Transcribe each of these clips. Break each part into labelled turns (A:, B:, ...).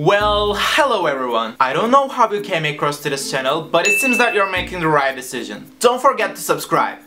A: Well, hello everyone. I don't know how you came across to this channel, but it seems that you're making the right decision. Don't forget to subscribe.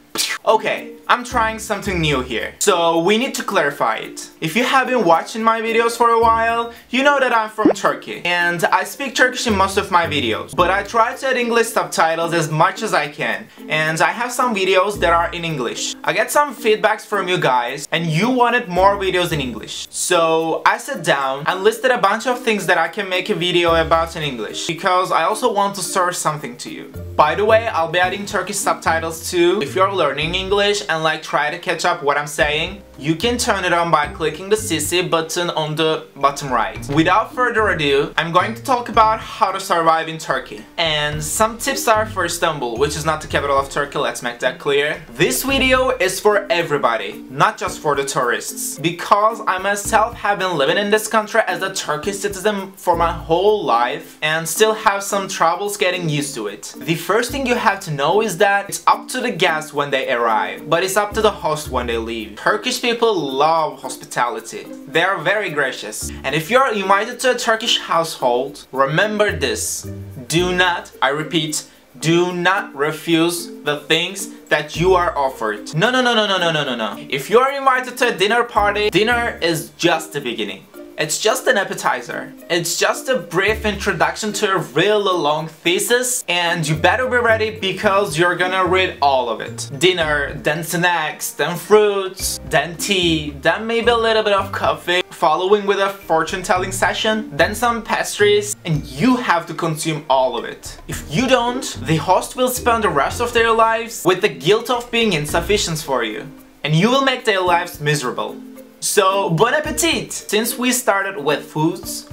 A: Okay, I'm trying something new here, so we need to clarify it. If you have been watching my videos for a while, you know that I'm from Turkey, and I speak Turkish in most of my videos, but I try to add English subtitles as much as I can, and I have some videos that are in English. I get some feedbacks from you guys, and you wanted more videos in English. So I sat down and listed a bunch of things that I can make a video about in English, because I also want to serve something to you. By the way, I'll be adding Turkish subtitles too. If you're learning English and try to catch up what I'm saying, you can turn it on by clicking the CC button on the bottom right. Without further ado, I'm going to talk about how to survive in Turkey. And some tips are for Istanbul, which is not the capital of Turkey, let's make that clear. This video is for everybody, not just for the tourists. Because I myself have been living in this country as a Turkish citizen for my whole life and still have some troubles getting used to it. The first thing you have to know is that it's up to the guests when they arrive, but it's up to the host when they leave. Turkish people love hospitality. They are very gracious. And if you're invited to a Turkish household, remember this. Do not, I repeat, do not refuse the things that you are offered. No. If you are invited to a dinner party, dinner is just the beginning. It's just an appetizer. It's just a brief introduction to a really long thesis, and you better be ready because you're gonna read all of it. Dinner, then snacks, then fruits, then tea, then maybe a little bit of coffee, following with a fortune-telling session, then some pastries, and you have to consume all of it. If you don't, the host will spend the rest of their lives with the guilt of being insufficient for you, and you will make their lives miserable. So, bon appetit! Since we started with foods,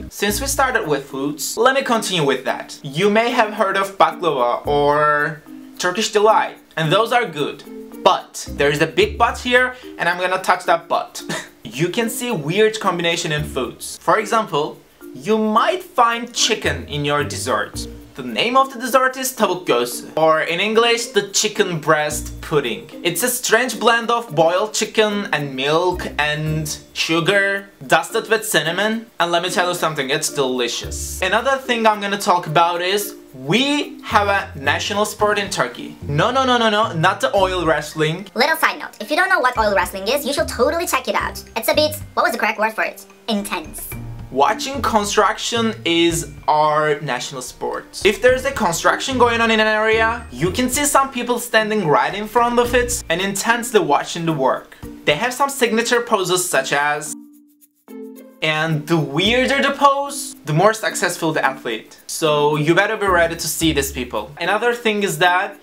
A: Since we started with foods, let me continue with that. You may have heard of baklava or Turkish delight, and those are good. But, there's a big but here, and I'm gonna touch that but. You can see weird combination in foods. For example, you might find chicken in your dessert. The name of the dessert is tavuk göğsü, or in English, the chicken breast pudding. It's a strange blend of boiled chicken and milk and sugar, dusted with cinnamon. And let me tell you something, it's delicious. Another thing I'm gonna talk about is we have a national sport in Turkey. No, not the oil wrestling.
B: Little side note, if you don't know what oil wrestling is, you should totally check it out. It's a bit, what was the correct word for it? Intense.
A: Watching construction is our national sport. If there's a construction going on in an area, you can see some people standing right in front of it and intensely watching the work. They have some signature poses such as... And the weirder the pose, the more successful the athlete. So you better be ready to see these people. Another thing is that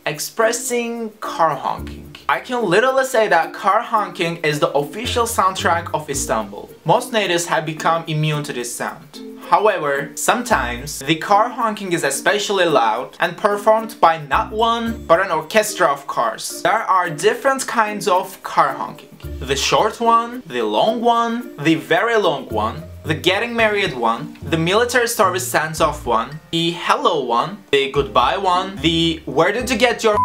A: expressing car honking. I can literally say that car honking is the official soundtrack of Istanbul. Most natives have become immune to this sound. However, sometimes the car honking is especially loud and performed by not one, but an orchestra of cars. There are different kinds of car honking. The short one, the long one, the very long one, the getting married one, the military service sends off one, the hello one, the goodbye one, the where did you get your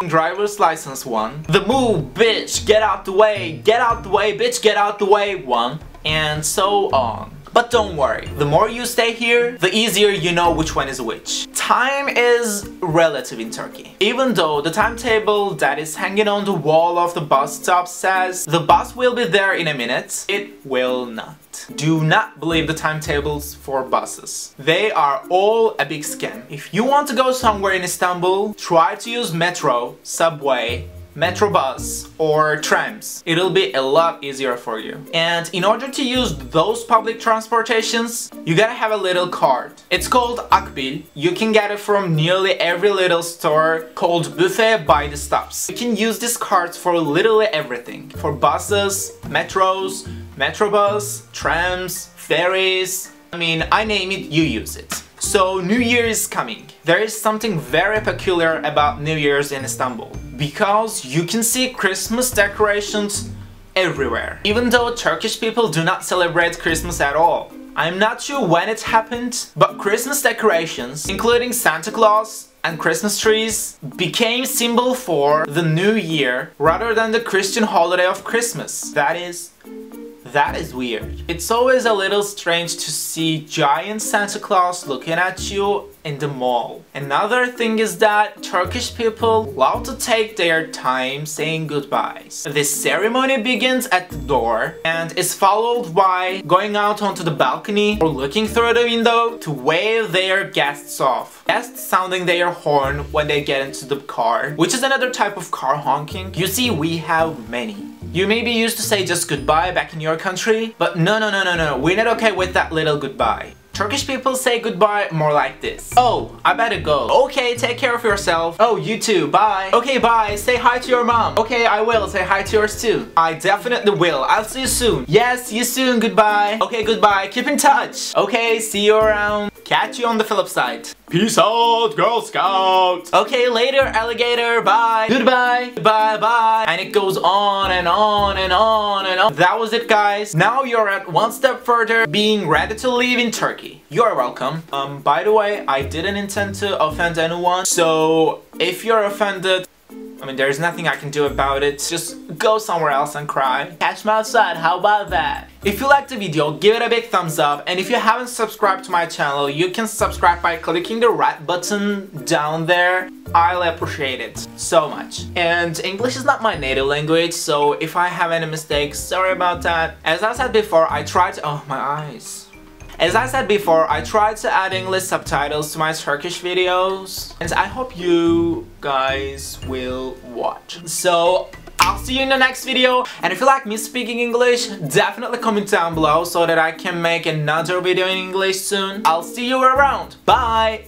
A: driver's license one, the move bitch get out the way bitch get out the way one, and so on. But don't worry, the more you stay here, the easier you know which one is which. Time is relative in Turkey. Even though the timetable that is hanging on the wall of the bus stop says the bus will be there in a minute, it will not. Do not believe the timetables for buses. They are all a big scam. If you want to go somewhere in Istanbul, try to use metro, subway, metrobus or trams. It'll be a lot easier for you. And in order to use those public transportations, you gotta have a little card. It's called Akbil. You can get it from nearly every little store called buffet by the stops. You can use these cards for literally everything. For buses, metros, metrobus, trams, ferries. I mean, I name it, you use it. So New Year is coming. There is something very peculiar about New Year's in Istanbul, because you can see Christmas decorations everywhere. Even though Turkish people do not celebrate Christmas at all. I'm not sure when it happened, but Christmas decorations, including Santa Claus and Christmas trees, became symbol for the New Year rather than the Christian holiday of Christmas. That is That is weird. It's always a little strange to see giant Santa Claus looking at you in the mall. Another thing is that Turkish people love to take their time saying goodbyes. This ceremony begins at the door and is followed by going out onto the balcony or looking through the window to wave their guests off. Guests sounding their horn when they get into the car, which is another type of car honking. You see, we have many. You maybe used to say just goodbye back in your country, but no, we're not okay with that little goodbye. Turkish people say goodbye more like this. Oh, I better go. Okay, take care of yourself. Oh, you too, bye. Okay, bye, say hi to your mom. Okay, I will, say hi to yours too. I definitely will, I'll see you soon. Yes, see you soon, goodbye. Okay, goodbye, keep in touch. Okay, see you around. Catch you on the flip side. Peace out, Girl Scouts. Okay, later, alligator, bye. Goodbye, bye, bye. And it goes on and on and on and on. That was it, guys. Now you're at one step further, being ready to live in Turkey. You're welcome. By the way, I didn't intend to offend anyone, so if you're offended, I mean, there's nothing I can do about it. Just go somewhere else and cry. Catch me outside, how about that? If you liked the video, give it a big thumbs up, and if you haven't subscribed to my channel, you can subscribe by clicking the red button down there. I'll appreciate it so much. And English is not my native language, so if I have any mistakes, sorry about that. As I said before, I tried to— oh, my eyes. As I said before, I tried to add English subtitles to my Turkish videos, and I hope you guys will watch. So, I'll see you in the next video, and if you like me speaking English, definitely comment down below so that I can make another video in English soon. I'll see you around. Bye!